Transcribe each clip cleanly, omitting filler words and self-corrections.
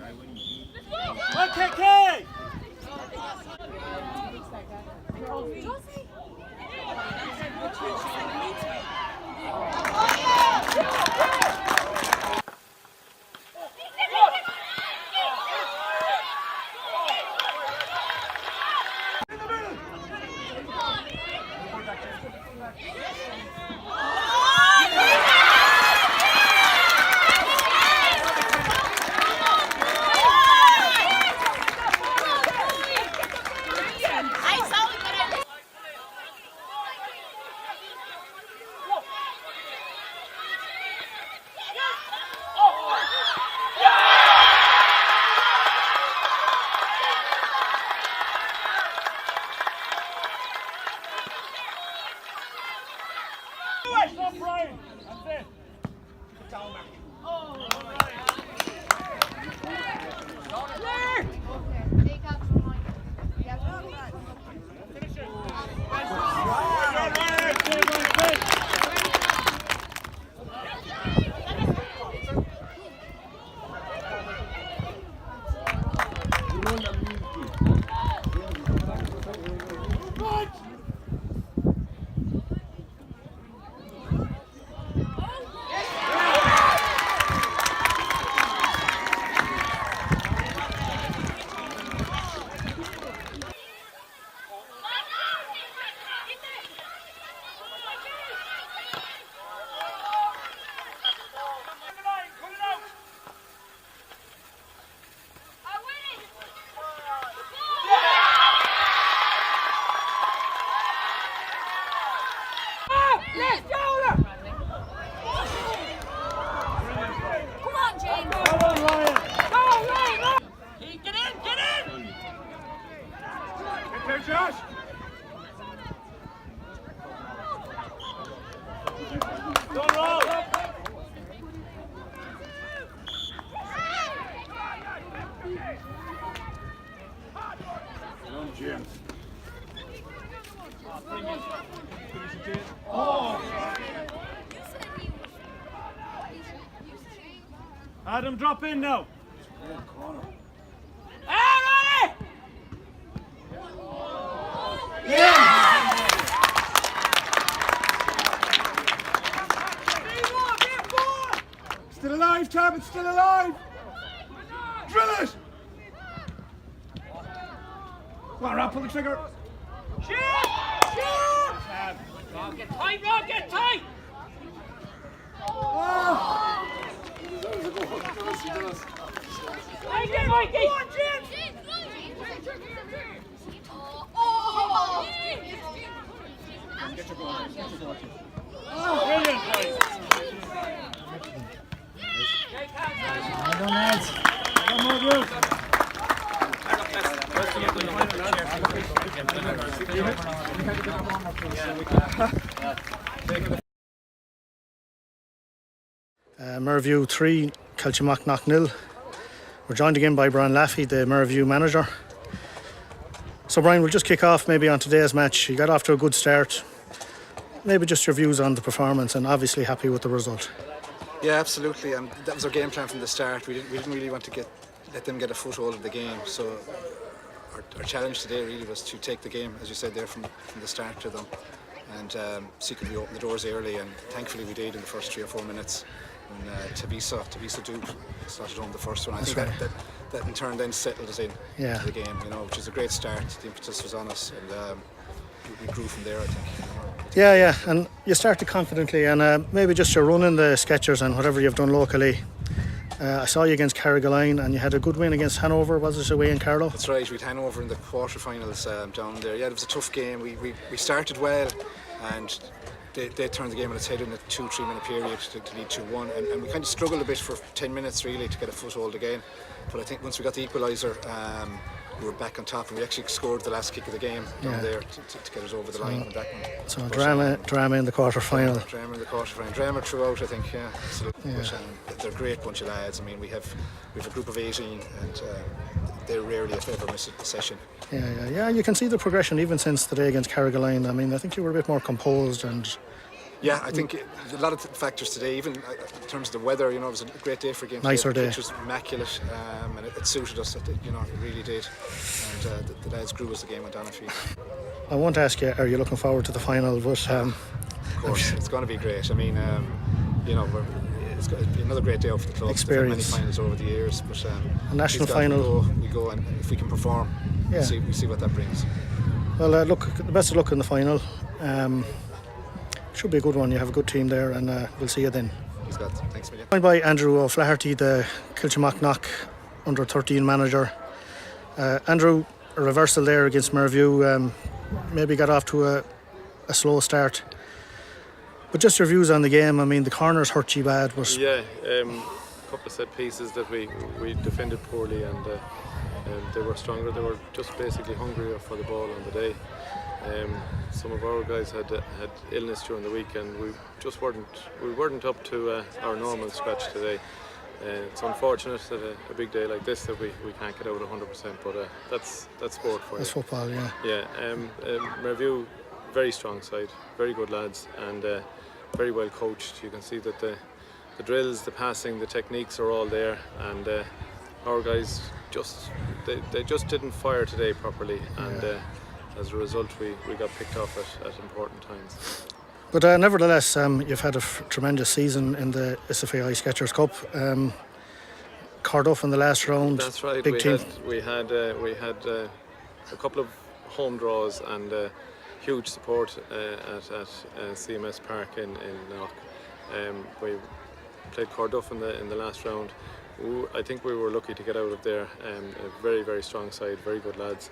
Okay. Adam, drop in now. Still alive, Tab, it's still alive. Drill it. Come on, Rob, pull the trigger. Shoot! Shoot! Rob, get tight, Rob, get tight! Oh! Mikey, Mikey! Go on, Jim! Oh! Get your goal, get your goal. Oh, brilliant, boys. Well done, lads. Well done, Mervue. Mervue 3, Kiltimagh 0. We're joined again by Brian Laffey, the Mervue manager. So Brian, we'll just kick off maybe on today's match. You got off to a good start. Maybe just your views on the performance, and obviously happy with the result. Yeah, absolutely. That was our game plan from the start. We didn't really want to let them get a foothold of the game. So our challenge today really was to take the game, as you said there, from the start to them, and see could we open the doors early. And thankfully we did in the first 3 or 4 minutes. And Tabisa Duke started home the first one. I think that in turn then settled us in to the game, which is a great start. The impetus was on us, and we grew from there, I think. Yeah, and you started confidently, and maybe just your run in the Sketchers and whatever you've done locally. I saw you against Carrigaline, and you had a good win against Hanover. Was it away in Carlow? That's right. We'd Hanover in the quarterfinals down there. Yeah, it was a tough game. We started well, and they turned the game on its head in a 2-3 minute period to lead 2-1, and we kind of struggled a bit for 10 minutes really to get a foothold again. But I think once we got the equaliser, we were back on top, and we actually scored the last kick of the game down there to get us over the line with that one. So drama in the quarter-final. Drama in the quarter-final. Drama throughout, I think, yeah, absolutely. Yeah. But, they're a great bunch of lads. I mean, we have a group of 18, and they rarely, if ever, miss a session. Yeah. You can see the progression even since today against Carrigaline. I mean, I think you were a bit more composed and Yeah, I think a lot of factors today, even in terms of the weather, you know, it was a great day for a game. Nicer today. day. The pitch was immaculate, and it suited us, you know, it really did. And the lads grew as the game went on, I feel. I won't ask you, are you looking forward to the final? But Of course, it's going to be great. I mean, you know, it's going to be another great day out for the club. Experience. They've had many finals over the years, but a national these guys final. we go, and if we can perform, Yeah. we see what that brings. Well, look, the best of luck in the final. Should be a good one. You have a good team there, and we'll see you then. Thanks, million. Joined by Andrew O'Flaherty, the Kiltimagh Knock under 13 manager. Andrew, a reversal there against Mervue. Maybe got off to a slow start. But just your views on the game. I mean, the corners hurt you bad. But yeah, a couple of set pieces that we defended poorly, and they were stronger. They were just basically hungrier for the ball on the day. Some of our guys had illness during the week, and we weren't up to our normal scratch today. It's unfortunate that a big day like this that we can't get out 100%, but that's sport for you. that's football, yeah. Yeah, Mervue, very strong side, very good lads, and very well coached. You can see that the drills, the passing, the techniques are all there, and our guys they just didn't fire today properly, and as a result we got picked off at important times. But nevertheless, you've had a tremendous season in the SFAI Skechers Cup. Cardiff in the last round. That's right. Big team. We had a couple of home draws and huge support at CMS Park in Knock. We played Cardiff in the last round. I think we were lucky to get out of there. A very, very strong side, very good lads.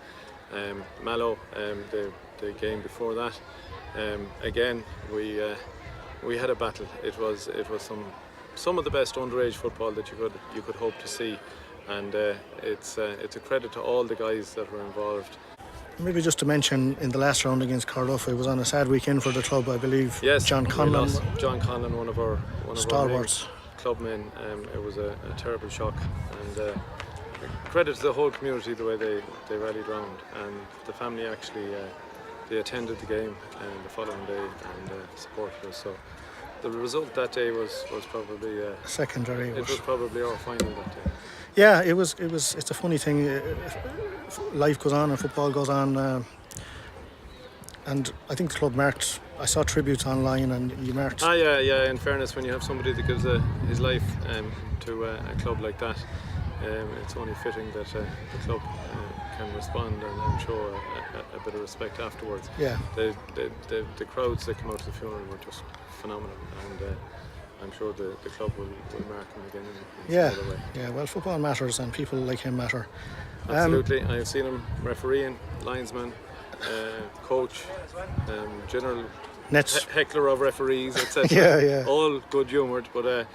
Mallow, the game before that. Again, we had a battle. It was some of the best underage football that you could hope to see, and it's a credit to all the guys that were involved. Maybe just to mention, in the last round against Cardiff, it was on a sad weekend for the club, I believe. Yes, John Conlon. John Conlon, one of our stalwarts. Clubmen. It was a terrible shock, and credit to the whole community the way they rallied round, and the family actually they attended the game the following day and supported us. So the result that day was probably secondary. It was probably our final that day. Yeah, it was. It's a funny thing. Life goes on and football goes on, and I think the club marked. I saw tributes online, and you marked. Yeah. In fairness, when you have somebody that gives his life to a club like that, it's only fitting that the club can respond and show a bit of respect afterwards. Yeah. The crowds that come out to the funeral were just phenomenal, and I'm sure the club will mark him again in some other way. Yeah. Well, football matters, and people like him matter. Absolutely. I've seen him refereeing, linesman, coach, general heckler of referees, etc. Yeah. All good humoured, but there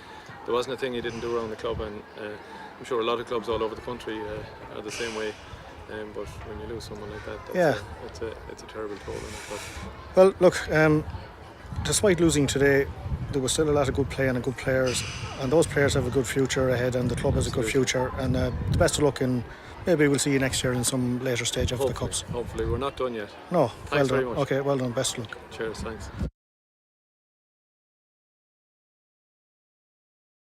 wasn't a thing he didn't do around the club, and I'm sure a lot of clubs all over the country are the same way. But when you lose someone like that, it's a terrible toll on the club. Well, look, despite losing today, there was still a lot of good play and good players, and those players have a good future ahead, and the club has a good future. And the best of luck, and maybe we'll see you next year in some later stage of the cups. Hopefully, we're not done yet. No, Thanks well very done. much. Okay, well done. Best of luck. Cheers, thanks.